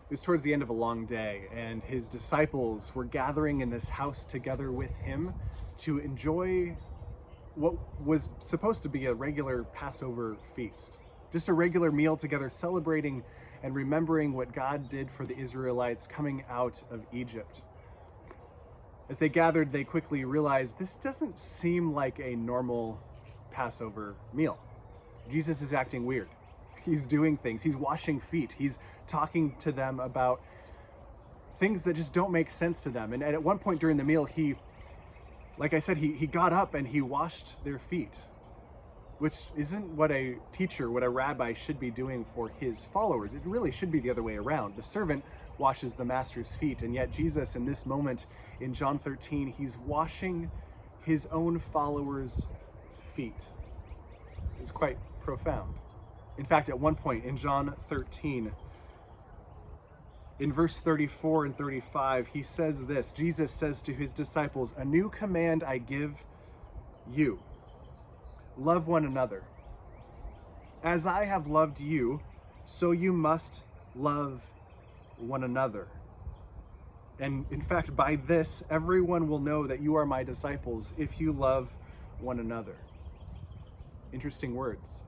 It was towards the end of a long day, and his disciples were gathering in this house together with him to enjoy what was supposed to be a regular Passover feast. Just a regular meal together, celebrating and remembering what God did for the Israelites coming out of Egypt. As they gathered, they quickly realized this doesn't seem like a normal Passover meal. Jesus is acting weird. He's doing things. He's washing feet. He's talking to them about things that just don't make sense to them. And at one point during the meal, like I said, he got up and he washed their feet, which isn't what a teacher, what a rabbi should be doing for his followers. It really should be the other way around. The servant washes the master's feet. And yet Jesus, in this moment in John 13, he's washing his own followers' feet. It's quite profound. In fact, at one point in John 13, in verse 34 and 35, he says this. Jesus says to his disciples, "A new command I give you. Love one another. As I have loved you, so you must love one another. And in fact, by this, everyone will know that you are my disciples if you love one another." Interesting words.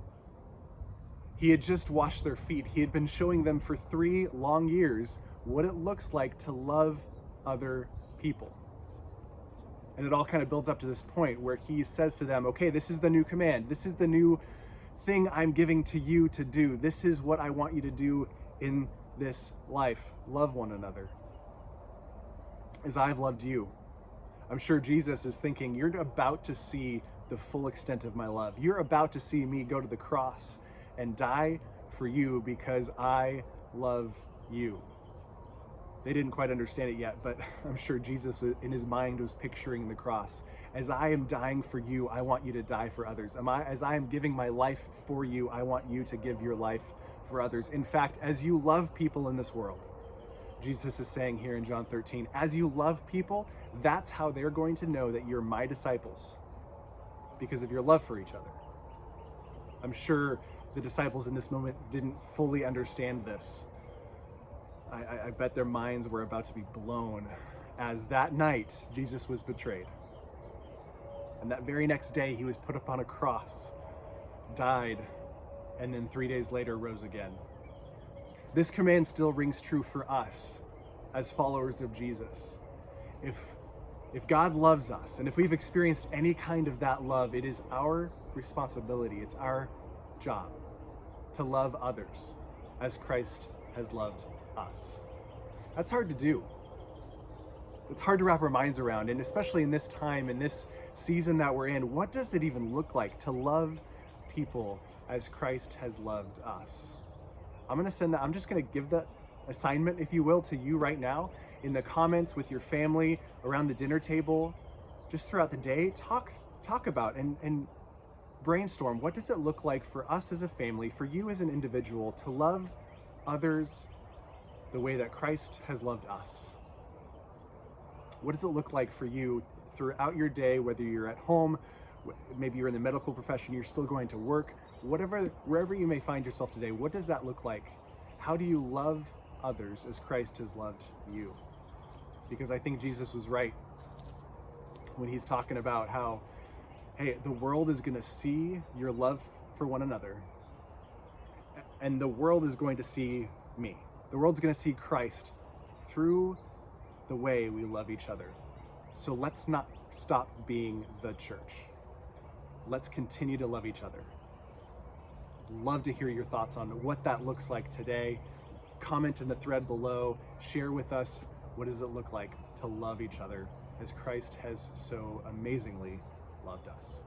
He had just washed their feet. He had been showing them for 3 long years what it looks like to love other people. And it all kind of builds up to this point where he says to them, okay, this is the new command. This is the new thing I'm giving to you to do. This is what I want you to do in this life. Love one another as I've loved you. I'm sure Jesus is thinking, you're about to see the full extent of my love. You're about to see me go to the cross and die for you because I love you. They didn't quite understand it yet, but I'm sure Jesus in his mind was picturing the cross. As I am dying for you, I want you to die for others. As I am giving my life for you, I want you to give your life for others. In fact, as you love people in this world, Jesus is saying here in John 13, as you love people, that's how they're going to know that you're my disciples, because of your love for each other. I'm sure the disciples in this moment didn't fully understand this. I bet their minds were about to be blown as that night Jesus was betrayed. And that very next day he was put upon a cross, died, and then 3 days later rose again. This command still rings true for us as followers of Jesus. If God loves us, and if we've experienced any kind of that love, it is our responsibility, it's our job to love others as Christ has loved us. That's hard to do. It's hard to wrap our minds around, and especially in this time, in this season that we're in, what does it even look like to love people as Christ has loved us? I'm just going to give that assignment, if you will, to you right now in the comments with your family, around the dinner table, just throughout the day. Talk about and brainstorm, what does it look like for us as a family, for you as an individual, to love others the way that Christ has loved us? What does it look like for you throughout your day, whether you're at home, maybe you're in the medical profession, you're still going to work, wherever you may find yourself today, what does that look like? How do you love others as Christ has loved you? Because I think Jesus was right when he's talking about how, hey, the world is going to see your love for one another, and the world is going to see me. The world's going to see Christ through the way we love each other. So let's not stop being the church. Let's continue to love each other. Love to hear your thoughts on what that looks like today. Comment in the thread below. Share with us, what does it look like to love each other as Christ has so amazingly loved us?